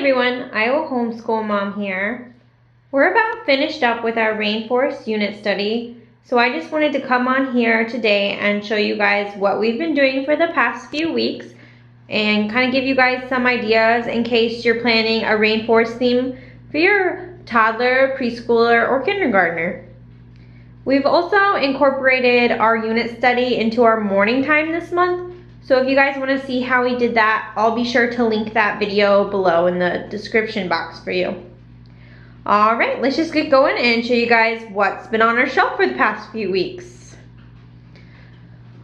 everyone, Iowa Homeschool Mom here. We're about finished up with our Rainforest unit study, so I just wanted to come on here today and show you guys what we've been doing for the past few weeks and kind of give you guys some ideas in case you're planning a rainforest theme for your toddler, preschooler, or kindergartner. We've also incorporated our unit study into our morning time this month. So if you guys want to see how we did that, I'll be sure to link that video below in the description box for you. Alright, let's just get going and show you guys what's been on our shelf for the past few weeks.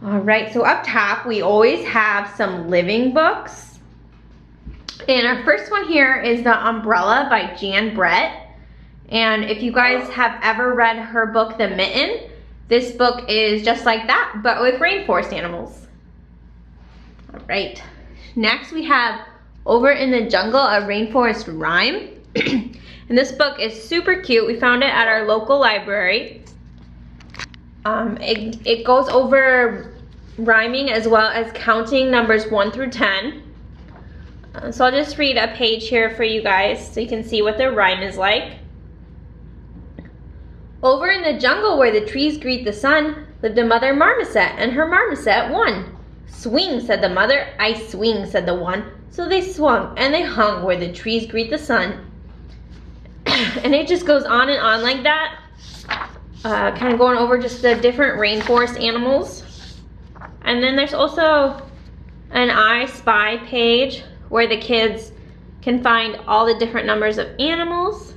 Alright, so up top we always have some living books. And our first one here is The Umbrella by Jan Brett. And if you guys have ever read her book, The Mitten, this book is just like that, but with rainforest animals. Alright, next we have Over in the Jungle, a Rainforest Rhyme. And this book is super cute. We found it at our local library. It goes over rhyming as well as counting numbers 1 through 10. So I'll just read a page here for you guys so you can see what the rhyme is like. Over in the jungle where the trees greet the sun lived a mother marmoset, and her marmoset won. Swing, said the mother. I swing, said the one. So they swung and they hung where the trees greet the sun. And it just goes on and on like that. Kind of going over just the different rainforest animals. And then there's also an I Spy page where the kids can find all the different numbers of animals.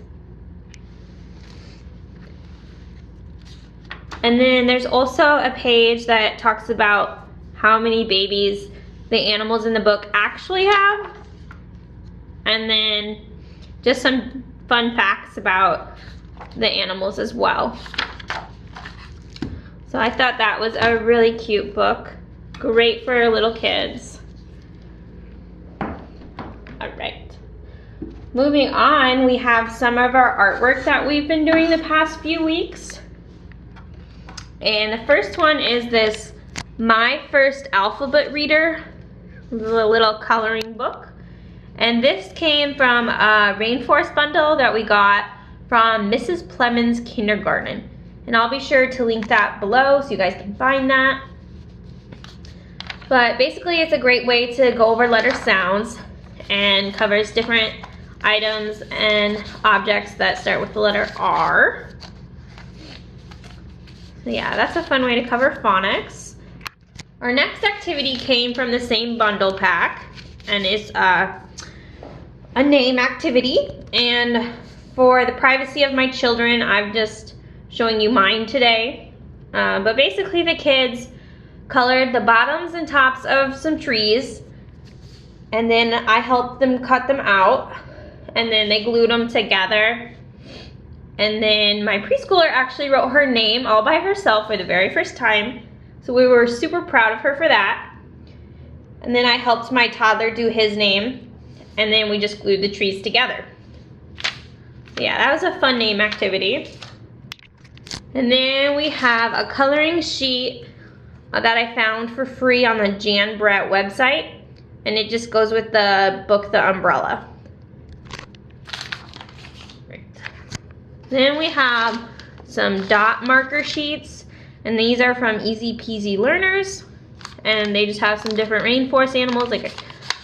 And then there's also a page that talks about how many babies the animals in the book actually have. And then just some fun facts about the animals as well. So I thought that was a really cute book. Great for little kids. Alright. Moving on, we have some of our artwork that we've been doing the past few weeks. And the first one is this My First Alphabet Reader, the little coloring book. And this came from a Rainforest bundle that we got from Mrs. Plemons Kindergarten. And I'll be sure to link that below so you guys can find that. But basically it's a great way to go over letter sounds and covers different items and objects that start with the letter R. So yeah, that's a fun way to cover phonics. Our next activity came from the same bundle pack, and it's a name activity. And for the privacy of my children, I'm just showing you mine today. But basically the kids colored the bottoms and tops of some trees, and then I helped them cut them out, and then they glued them together. And then my preschooler actually wrote her name all by herself for the very first time. So we were super proud of her for that. And then I helped my toddler do his name. And then we just glued the trees together. So yeah, that was a fun name activity. And then we have a coloring sheet that I found for free on the Jan Brett website. And it just goes with the book, The Umbrella. Then we have some dot marker sheets, and these are from Easy Peasy Learners, and they just have some different rainforest animals like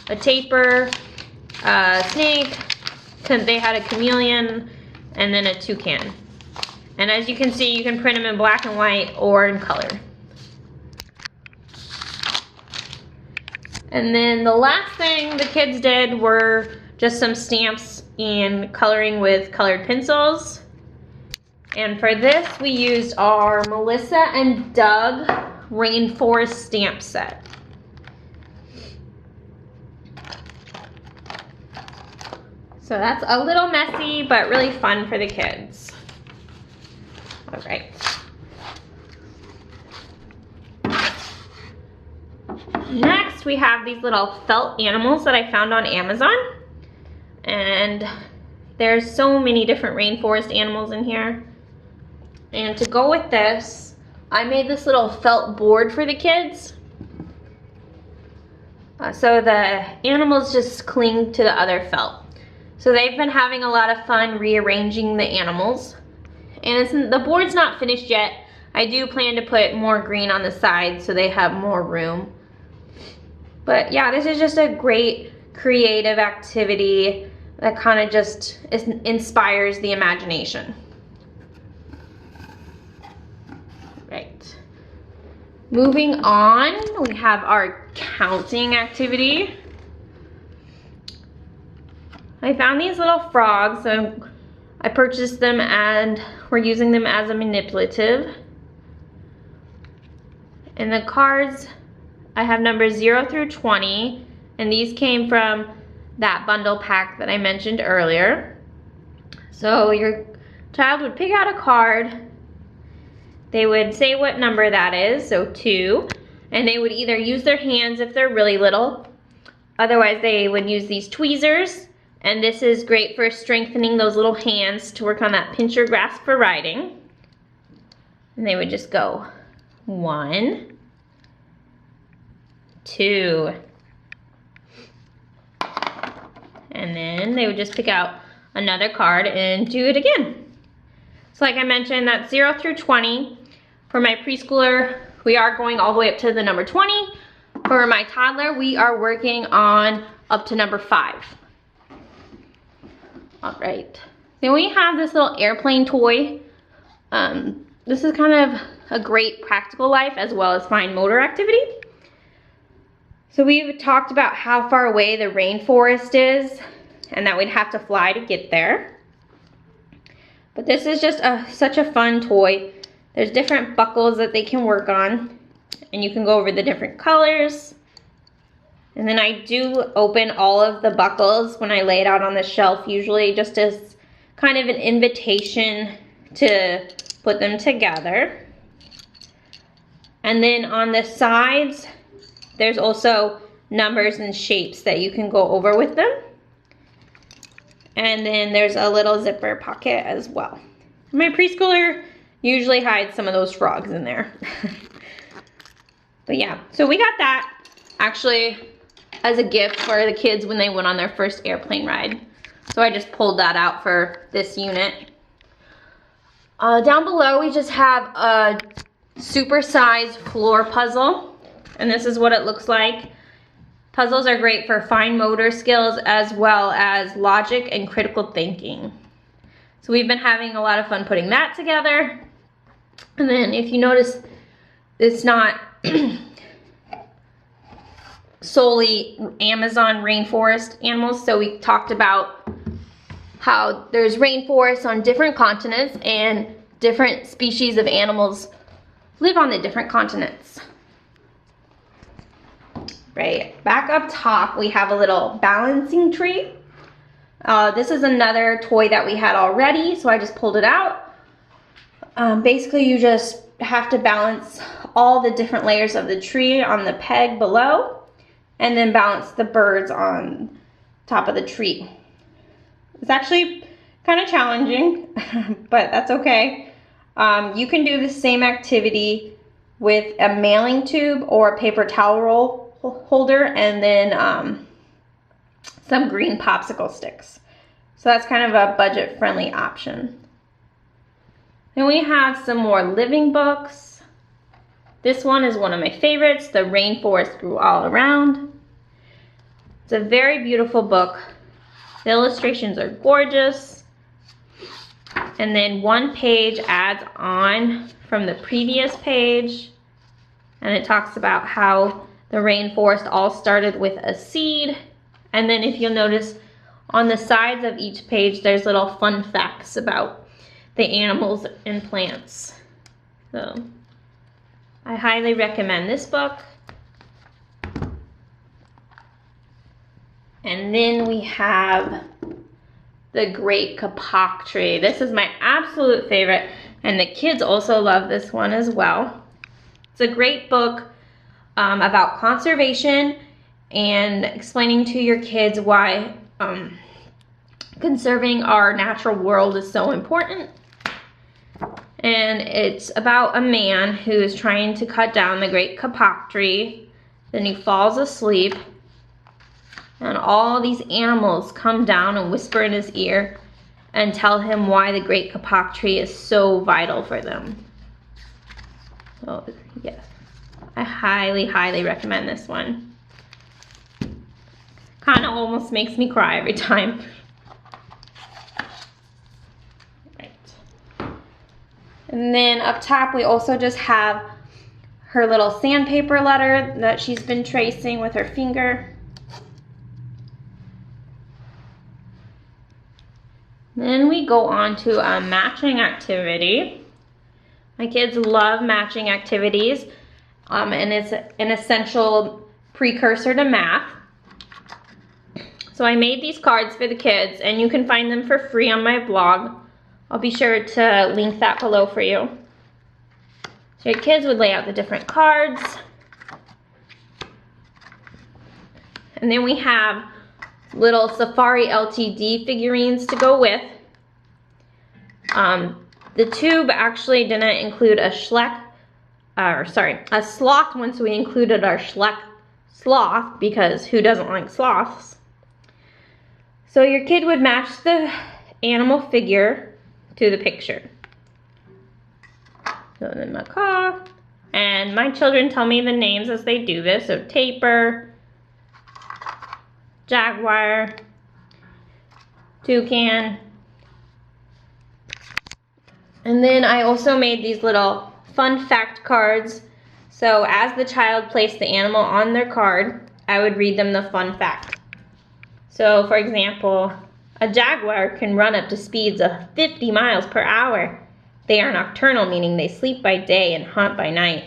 a tapir, a snake, they had a chameleon, and then a toucan. And as you can see, you can print them in black and white or in color. And then the last thing the kids did were just some stamps and coloring with colored pencils. And for this, we used our Melissa and Doug Rainforest stamp set. So that's a little messy, but really fun for the kids. All right. Next, we have these little felt animals that I found on Amazon. And there's so many different rainforest animals in here. And to go with this, I made this little felt board for the kids. So the animals just cling to the other felt. So they've been having a lot of fun rearranging the animals. And the board's not finished yet. I do plan to put more green on the sides so they have more room. But yeah, this is just a great creative activity that kind of just inspires the imagination. Right. Moving on, we have our counting activity. I found these little frogs, so I purchased them and we're using them as a manipulative. And the cards, I have numbers 0 through 20, and these came from that bundle pack that I mentioned earlier. So your child would pick out a card, they would say what number that is, so 2, and they would either use their hands if they're really little, otherwise they would use these tweezers. And this is great for strengthening those little hands to work on that pinch or grasp for writing. And they would just go 1, 2. And then they would just pick out another card and do it again. So like I mentioned, that's 0 through 20. For my preschooler, we are going all the way up to the number 20. For my toddler, we are working on up to number 5. All right, then we have this little airplane toy. This is kind of a great practical life as well as fine motor activity. So we've talked about how far away the rainforest is and that we'd have to fly to get there. But this is just such a fun toy. There's different buckles that they can work on and you can go over the different colors. And then I do open all of the buckles when I lay it out on the shelf, usually just as kind of an invitation to put them together. And then on the sides, there's also numbers and shapes that you can go over with them. And then there's a little zipper pocket as well. My preschooler usually hides some of those frogs in there. But yeah, so we got that actually as a gift for the kids when they went on their first airplane ride. So I just pulled that out for this unit. Down below we just have a super-sized floor puzzle, and this is what it looks like. Puzzles are great for fine motor skills as well as logic and critical thinking. So we've been having a lot of fun putting that together. And then if you notice, it's not solely Amazon rainforest animals. So we talked about how there's rainforests on different continents and different species of animals live on the different continents. Right, back up top we have a little balancing tree. This is another toy that we had already, so I just pulled it out. Basically you just have to balance all the different layers of the tree on the peg below, and then balance the birds on top of the tree. It's actually kind of challenging, but that's okay. You can do the same activity with a mailing tube or a paper towel roll holder, and then some green popsicle sticks. So that's kind of a budget-friendly option. Then we have some more living books. This one is one of my favorites, The Rainforest Grew All Around. It's a very beautiful book. The illustrations are gorgeous. And then one page adds on from the previous page. And it talks about how the rainforest all started with a seed. And then if you'll notice, on the sides of each page, there's little fun facts about the animals and plants. So I highly recommend this book. And then we have the Great Kapag Tree. This is my absolute favorite, and the kids also love this one as well. It's a great book about conservation and explaining to your kids why conserving our natural world is so important. And it's about a man who is trying to cut down the Great Kapag Tree. Then he falls asleep. And all these animals come down and whisper in his ear and tell him why the great kapag tree is so vital for them. So yes, I highly, highly recommend this one. Kind of almost makes me cry every time. Right. And then up top we also just have her little sandpaper letter that she's been tracing with her finger. Then we go on to a matching activity. My kids love matching activities, and it's an essential precursor to math. So I made these cards for the kids, and you can find them for free on my blog. I'll be sure to link that below for you. So your kids would lay out the different cards. And then we have little Safari LTD figurines to go with. The tube actually didn't include a sloth one, so we included our sloth because who doesn't like sloths? So your kid would match the animal figure to the picture. So the macaw, and my children tell me the names as they do this, so tapir, jaguar, toucan. And then I also made these little fun fact cards. So as the child placed the animal on their card, I would read them the fun fact. So for example, a jaguar can run up to speeds of 50 miles per hour. They are nocturnal, meaning they sleep by day and hunt by night.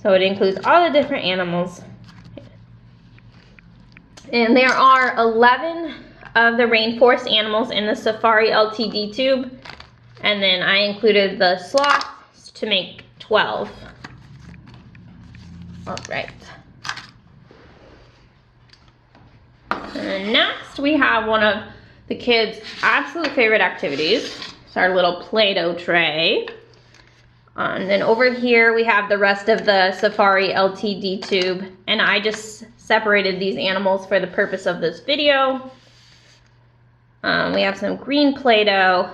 So it includes all the different animals. And there are 11 of the rainforest animals in the Safari LTD tube. And then I included the sloths to make 12. All right. And next we have one of the kids' absolute favorite activities. It's our little Play-Doh tray. And then over here we have the rest of the Safari LTD tube. And I just separated these animals for the purpose of this video. We have some green Play-Doh,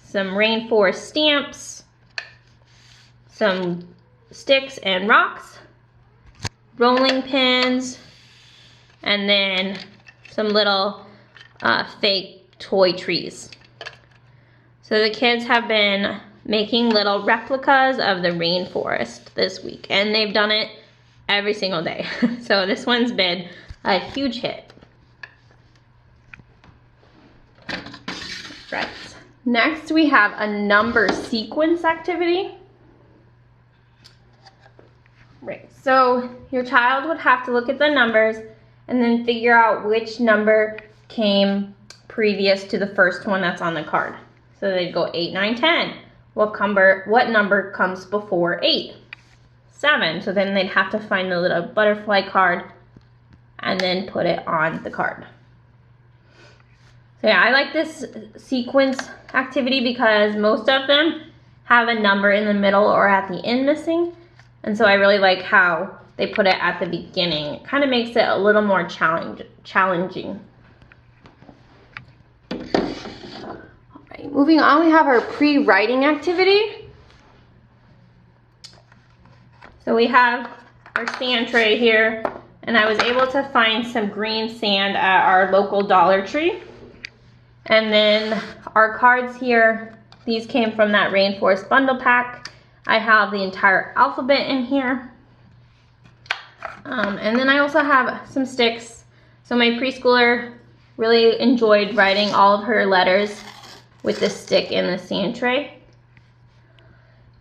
some rainforest stamps, some sticks and rocks, rolling pins, and then some little fake toy trees. So the kids have been making little replicas of the rainforest this week, and they've done it every single day. So this one's been a huge hit. Right. Next we have a number sequence activity. Right, so your child would have to look at the numbers and then figure out which number came previous to the first one that's on the card. So they'd go 8, 9, 10. What number comes before 8? 7. So then they'd have to find the little butterfly card and then put it on the card. So yeah, I like this sequence activity because most of them have a number in the middle or at the end missing. And so I really like how they put it at the beginning. It kind of makes it a little more challenging. All right, moving on, we have our pre-writing activity. So we have our sand tray here, and I was able to find some green sand at our local Dollar Tree. And then our cards here, these came from that Rainforest bundle pack. I have the entire alphabet in here. And then I also have some sticks. So my preschooler really enjoyed writing all of her letters with the stick in the sand tray.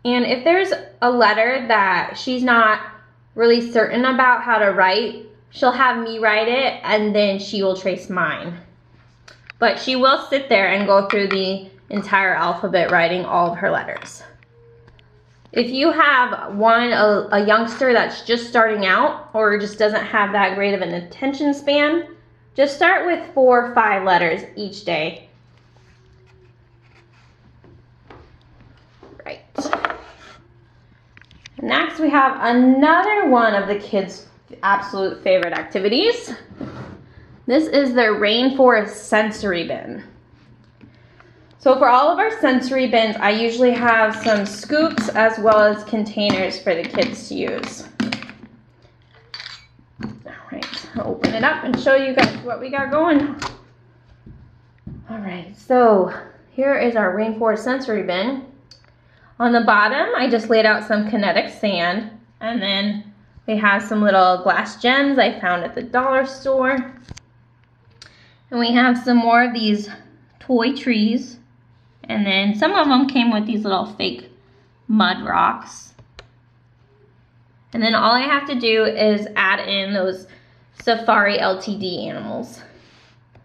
And if there's a letter that she's not really certain about how to write, she'll have me write it and then she will trace mine. But she will sit there and go through the entire alphabet writing all of her letters. If you have a youngster that's just starting out or just doesn't have that great of an attention span, just start with 4 or 5 letters each day. Right. Next we have another one of the kids' absolute favorite activities. This is their Rainforest Sensory bin. So for all of our sensory bins, I usually have some scoops as well as containers for the kids to use. All right, I'll open it up and show you guys what we got going. All right, so here is our Rainforest Sensory bin. On the bottom, I just laid out some kinetic sand, and then we have some little glass gems I found at the dollar store. And we have some more of these toy trees. And then some of them came with these little fake mud rocks. And then all I have to do is add in those Safari LTD animals.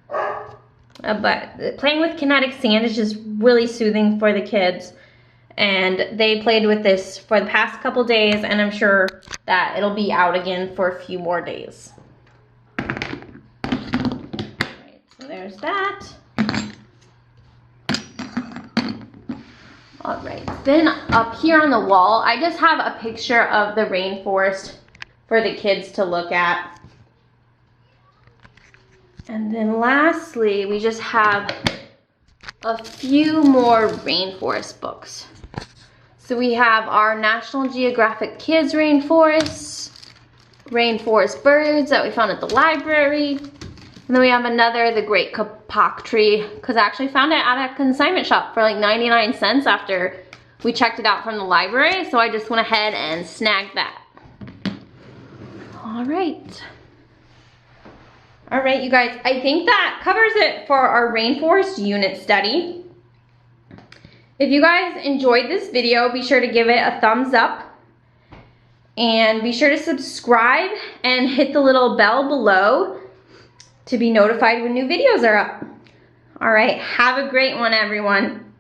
But playing with kinetic sand is just really soothing for the kids. And they played with this for the past couple days, and I'm sure that it'll be out again for a few more days. Alright, so there's that. Alright, then up here on the wall, I just have a picture of the rainforest for the kids to look at. And then lastly, we just have a few more rainforest books. So we have our National Geographic Kids Rainforests, Rainforest Birds that we found at the library. And then we have another, The Great Kapag Tree, because I actually found it at a consignment shop for like 99 cents after we checked it out from the library. So I just went ahead and snagged that. All right. All right, you guys, I think that covers it for our rainforest unit study. If you guys enjoyed this video, be sure to give it a thumbs up. And be sure to subscribe and hit the little bell below to be notified when new videos are up. All right, have a great one, everyone.